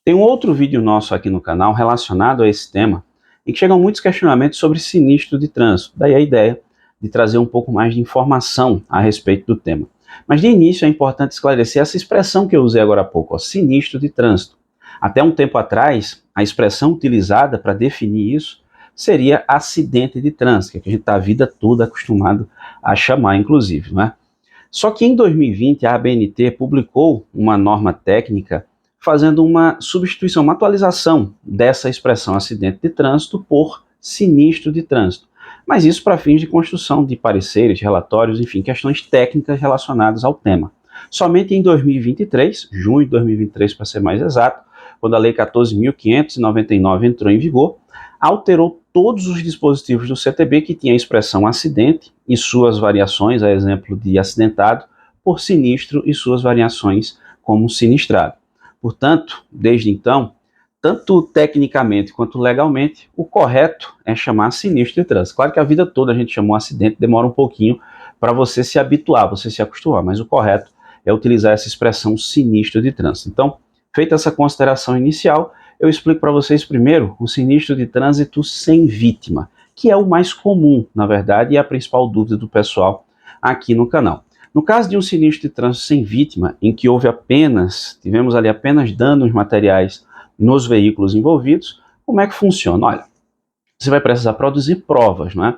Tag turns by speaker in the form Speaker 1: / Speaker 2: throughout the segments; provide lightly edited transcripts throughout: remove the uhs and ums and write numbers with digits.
Speaker 1: Tem um outro vídeo nosso aqui no canal relacionado a esse tema, em que chegam muitos questionamentos sobre sinistro de trânsito. Daí a ideia de trazer um pouco mais de informação a respeito do tema. Mas de início é importante esclarecer essa expressão que eu usei agora há pouco, ó, sinistro de trânsito. Até um tempo atrás, a expressão utilizada para definir isso seria acidente de trânsito, que a gente está a vida toda acostumado a chamar, inclusive, não é? Só que em 2020 a ABNT publicou uma norma técnica fazendo uma substituição, uma atualização dessa expressão acidente de trânsito por sinistro de trânsito. Mas isso para fins de construção de pareceres, relatórios, enfim, questões técnicas relacionadas ao tema. Somente em 2023, junho de 2023 para ser mais exato, quando a Lei 14.599 entrou em vigor, alterou todos os dispositivos do CTB que tinha a expressão acidente e suas variações, a exemplo de acidentado, por sinistro e suas variações como sinistrado. Portanto, desde então, tanto tecnicamente quanto legalmente, o correto é chamar sinistro de trânsito. Claro que a vida toda a gente chamou acidente, demora um pouquinho para você se habituar, você se acostumar, mas o correto é utilizar essa expressão sinistro de trânsito. Então, feita essa consideração inicial, eu explico para vocês primeiro o sinistro de trânsito sem vítima, que é o mais comum, na verdade, e é a principal dúvida do pessoal aqui no canal. No caso de um sinistro de trânsito sem vítima, em que tivemos ali apenas danos materiais nos veículos envolvidos, como é que funciona? Olha, você vai precisar produzir provas, não é?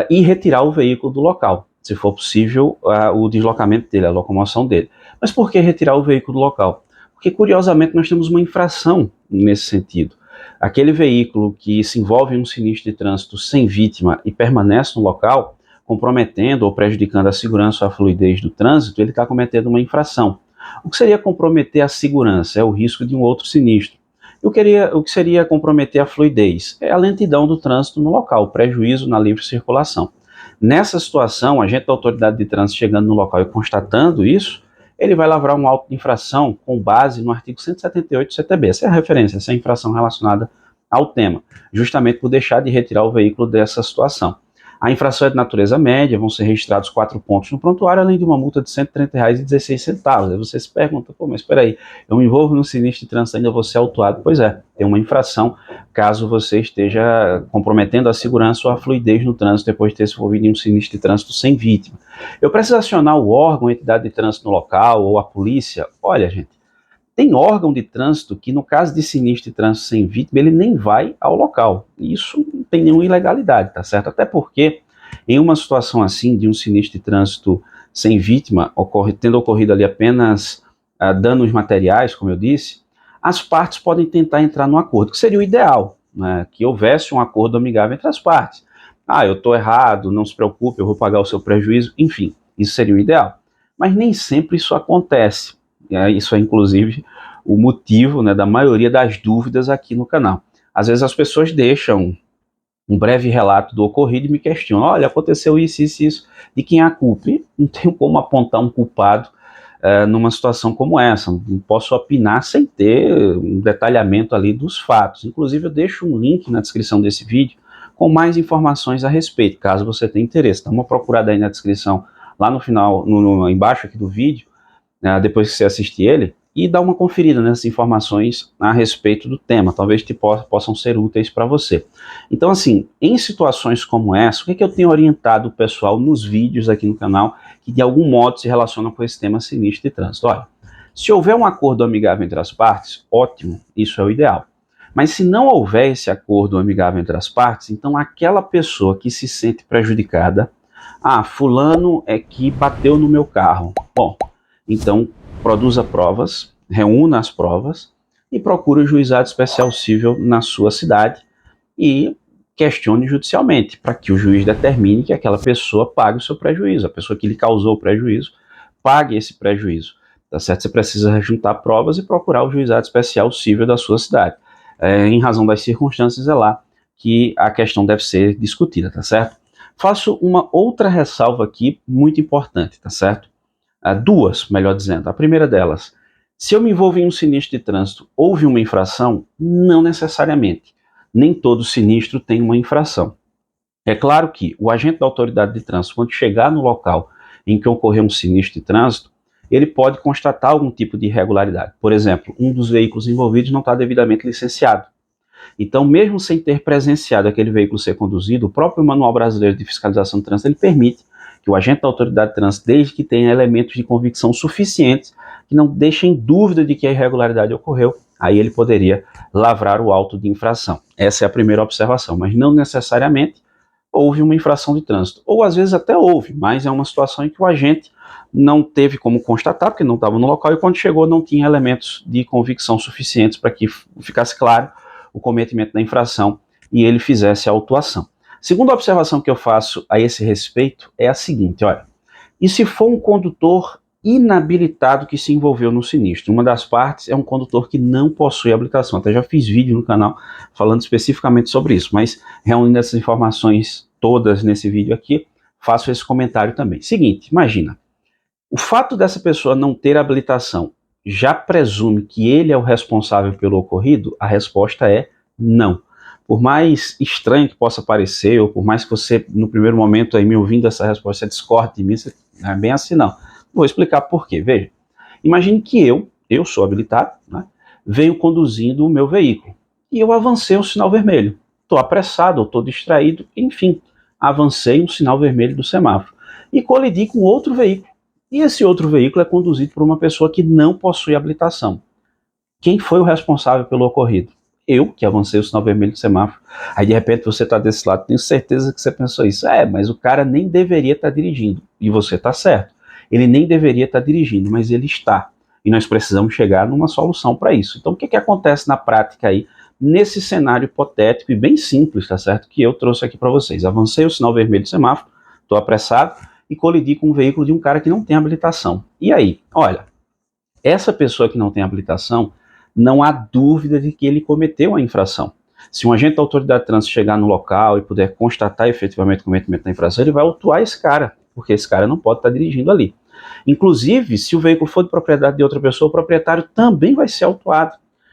Speaker 1: E retirar o veículo do local, se for possível o deslocamento dele, a locomoção dele. Mas por que retirar o veículo do local? Porque, curiosamente, nós temos uma infração nesse sentido. Aquele veículo que se envolve em um sinistro de trânsito sem vítima e permanece no local, comprometendo ou prejudicando a segurança ou a fluidez do trânsito, ele está cometendo uma infração. O que seria comprometer a segurança? É o risco de um outro sinistro. O que seria comprometer a fluidez? É a lentidão do trânsito no local, o prejuízo na livre circulação. Nessa situação, a agente da autoridade de trânsito chegando no local e constatando isso, ele vai lavrar um auto de infração com base no artigo 178 do CTB. Essa é a referência, essa é a infração relacionada ao tema, justamente por deixar de retirar o veículo dessa situação. A infração é de natureza média, vão ser registrados 4 pontos no prontuário, além de uma multa de R$ 130,16. Aí você se pergunta, pô, mas espera aí, eu me envolvo no sinistro de trânsito, ainda vou ser autuado? Pois é, tem uma infração caso você esteja comprometendo a segurança ou a fluidez no trânsito depois de ter se envolvido em um sinistro de trânsito sem vítima. Eu preciso acionar o órgão, a entidade de trânsito no local ou a polícia? Olha, gente, tem órgão de trânsito que, no caso de sinistro de trânsito sem vítima, ele nem vai ao local. Isso não tem nenhuma ilegalidade, tá certo? Até porque, em uma situação assim, de um sinistro de trânsito sem vítima, tendo ocorrido ali apenas danos materiais, como eu disse, as partes podem tentar entrar num acordo, que seria o ideal, né? Que houvesse um acordo amigável entre as partes. Ah, eu estou errado, não se preocupe, eu vou pagar o seu prejuízo, enfim, isso seria o ideal. Mas nem sempre isso acontece. Isso é, inclusive, o motivo, né, da maioria das dúvidas aqui no canal. Às vezes as pessoas deixam um breve relato do ocorrido e me questionam, olha, aconteceu isso, isso, isso, de quem é a culpa? E não tenho como apontar um culpado numa situação como essa, não posso opinar sem ter um detalhamento ali dos fatos. Inclusive eu deixo um link na descrição desse vídeo com mais informações a respeito, caso você tenha interesse. Dá uma procurada aí na descrição, lá no final, embaixo aqui do vídeo, depois que você assistir ele, e dá uma conferida nessas informações a respeito do tema, talvez possam ser úteis para você. Então, assim, em situações como essa, o que eu tenho orientado o pessoal nos vídeos aqui no canal que de algum modo se relacionam com esse tema sinistro de trânsito? Olha, se houver um acordo amigável entre as partes, ótimo, isso é o ideal. Mas se não houver esse acordo amigável entre as partes, então aquela pessoa que se sente prejudicada, fulano é que bateu no meu carro. Bom, então produza provas, reúna as provas e procure o juizado especial civil na sua cidade e questione judicialmente, para que o juiz determine que aquela pessoa pague o seu prejuízo, a pessoa que lhe causou o prejuízo, pague esse prejuízo. Tá certo? Você precisa juntar provas e procurar o juizado especial civil da sua cidade. Em razão das circunstâncias, é lá que a questão deve ser discutida, tá certo? Faço uma outra ressalva aqui muito importante, tá certo? Duas, melhor dizendo. A primeira delas, se eu me envolvo em um sinistro de trânsito, houve uma infração? Não necessariamente. Nem todo sinistro tem uma infração. É claro que o agente da autoridade de trânsito, quando chegar no local em que ocorreu um sinistro de trânsito, ele pode constatar algum tipo de irregularidade. Por exemplo, um dos veículos envolvidos não está devidamente licenciado. Então, mesmo sem ter presenciado aquele veículo ser conduzido, o próprio Manual Brasileiro de Fiscalização do Trânsito ele permite que o agente da autoridade de trânsito, desde que tenha elementos de convicção suficientes, que não deixem dúvida de que a irregularidade ocorreu, aí ele poderia lavrar o auto de infração. Essa é a primeira observação, mas não necessariamente houve uma infração de trânsito. Ou às vezes até houve, mas é uma situação em que o agente não teve como constatar, porque não estava no local, e quando chegou não tinha elementos de convicção suficientes para que ficasse claro o cometimento da infração e ele fizesse a autuação. Segunda observação que eu faço a esse respeito é a seguinte, olha, e se for um condutor inabilitado que se envolveu no sinistro? Uma das partes é um condutor que não possui habilitação, até já fiz vídeo no canal falando especificamente sobre isso, mas reunindo essas informações todas nesse vídeo aqui, faço esse comentário também. Seguinte, imagina, o fato dessa pessoa não ter habilitação já presume que ele é o responsável pelo ocorrido? A resposta é não. Por mais estranho que possa parecer, ou por mais que você, no primeiro momento, aí me ouvindo essa resposta, você discorde de mim, não é bem assim não. Vou explicar por quê. Veja, imagine que eu sou habilitado, né, venho conduzindo o meu veículo, e eu avancei um sinal vermelho. Estou apressado, estou distraído, enfim, avancei um sinal vermelho do semáforo, e colidi com outro veículo. E esse outro veículo é conduzido por uma pessoa que não possui habilitação. Quem foi o responsável pelo ocorrido? Eu, que avancei o sinal vermelho do semáforo. Aí de repente você está desse lado, tenho certeza que você pensou isso. Mas o cara nem deveria estar dirigindo. E você está certo. Ele nem deveria estar dirigindo, mas ele está. E nós precisamos chegar numa solução para isso. Então o que acontece na prática aí, nesse cenário hipotético e bem simples, tá certo? Que eu trouxe aqui para vocês. Avancei o sinal vermelho do semáforo, estou apressado, e colidi com um veículo de um cara que não tem habilitação. E aí? Olha, essa pessoa que não tem habilitação, não há dúvida de que ele cometeu a infração. Se um agente da autoridade de trânsito chegar no local e puder constatar efetivamente o cometimento da infração, ele vai autuar esse cara, porque esse cara não pode estar dirigindo ali. Inclusive, se o veículo for de propriedade de outra pessoa, o proprietário também vai ser autuado.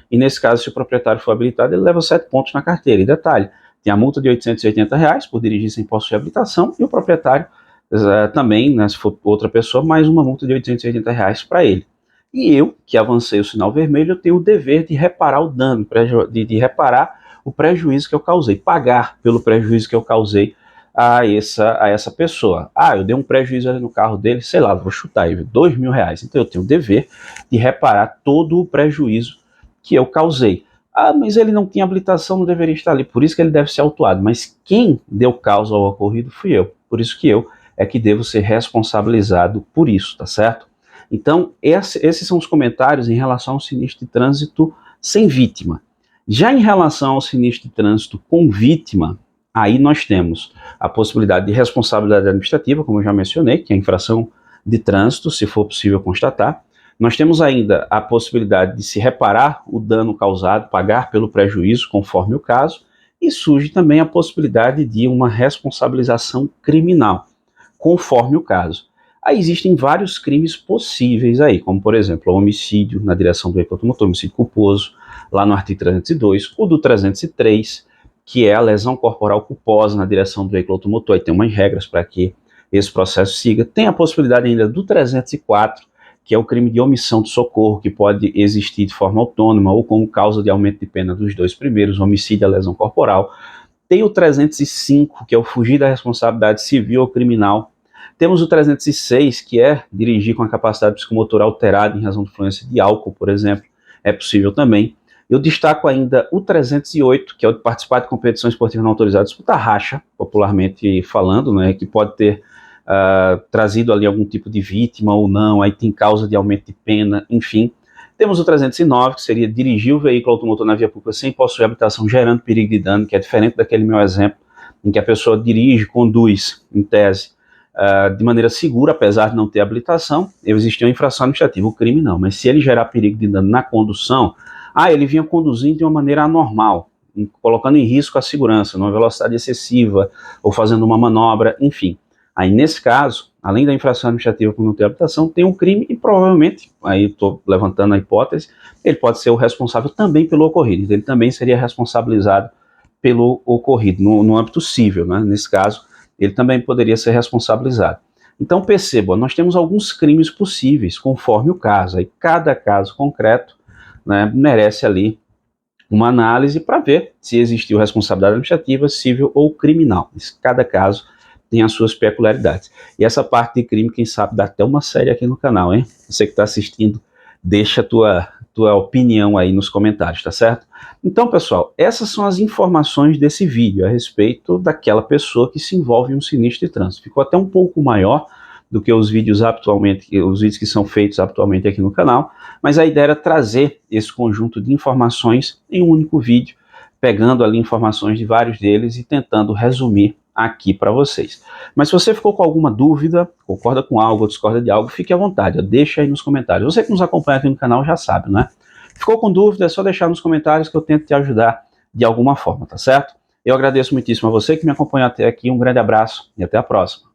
Speaker 1: E nesse caso, se o proprietário for habilitado, ele leva 7 pontos na carteira. E detalhe, tem a multa de R$ 880 por dirigir sem possuir habilitação, e o proprietário também, né, se for outra pessoa, mais uma multa de R$ 880 para ele. E eu, que avancei o sinal vermelho, eu tenho o dever de reparar o dano, de reparar o prejuízo que eu causei, pagar pelo prejuízo que eu causei a essa pessoa. Eu dei um prejuízo ali no carro dele, sei lá, vou chutar aí, R$ 2.000. Então eu tenho o dever de reparar todo o prejuízo que eu causei. Mas ele não tinha habilitação, não deveria estar ali, por isso que ele deve ser autuado. Mas quem deu causa ao ocorrido fui eu, por isso que eu é que devo ser responsabilizado por isso, tá certo? Então, esses são os comentários em relação ao sinistro de trânsito sem vítima. Já em relação ao sinistro de trânsito com vítima, aí nós temos a possibilidade de responsabilidade administrativa, como eu já mencionei, que é a infração de trânsito, se for possível constatar. Nós temos ainda a possibilidade de se reparar o dano causado, pagar pelo prejuízo, conforme o caso, e surge também a possibilidade de uma responsabilização criminal, conforme o caso. Aí existem vários crimes possíveis aí, como por exemplo o homicídio na direção do veículo automotor, homicídio culposo, lá no artigo 302, o do 303, que é a lesão corporal culposa na direção do veículo automotor, aí tem umas regras para que esse processo siga. Tem a possibilidade ainda do 304, que é o crime de omissão de socorro, que pode existir de forma autônoma ou como causa de aumento de pena dos dois primeiros, homicídio e a lesão corporal. Tem o 305, que é o fugir da responsabilidade civil ou criminal. Temos o 306, que é dirigir com a capacidade psicomotora alterada em razão de influência de álcool, por exemplo. É possível também. Eu destaco ainda o 308, que é o de participar de competição esportiva não autorizada, disputa racha, popularmente falando, né, que pode ter trazido ali algum tipo de vítima ou não, aí tem causa de aumento de pena, enfim. Temos o 309, que seria dirigir o veículo automotor na via pública sem possuir habilitação, gerando perigo de dano, que é diferente daquele meu exemplo, em que a pessoa dirige, conduz, em tese, de maneira segura, apesar de não ter habilitação. Existe uma infração administrativa, o crime não, mas se ele gerar perigo de dano na condução, ele vinha conduzindo de uma maneira anormal, colocando em risco a segurança, numa velocidade excessiva, ou fazendo uma manobra, enfim. Aí, nesse caso, além da infração administrativa por não ter habilitação, tem um crime e provavelmente, aí estou levantando a hipótese, ele pode ser o responsável também pelo ocorrido. Ele também seria responsabilizado pelo ocorrido, no âmbito civil, né? Nesse caso, ele também poderia ser responsabilizado. Então perceba, nós temos alguns crimes possíveis, conforme o caso. Aí cada caso concreto, né, merece ali uma análise para ver se existiu responsabilidade administrativa, civil ou criminal. Cada caso tem as suas peculiaridades. E essa parte de crime, quem sabe, dá até uma série aqui no canal, hein? Você que está assistindo, deixa a tua opinião aí nos comentários, tá certo? Então, pessoal, essas são as informações desse vídeo a respeito daquela pessoa que se envolve em um sinistro de trânsito. Ficou até um pouco maior do que os vídeos que são feitos atualmente aqui no canal, mas a ideia era trazer esse conjunto de informações em um único vídeo, pegando ali informações de vários deles e tentando resumir aqui para vocês. Mas se você ficou com alguma dúvida, concorda com algo ou discorda de algo, fique à vontade, deixa aí nos comentários. Você que nos acompanha aqui no canal já sabe, né? Ficou com dúvida, é só deixar nos comentários que eu tento te ajudar de alguma forma, tá certo? Eu agradeço muitíssimo a você que me acompanhou até aqui, um grande abraço e até a próxima.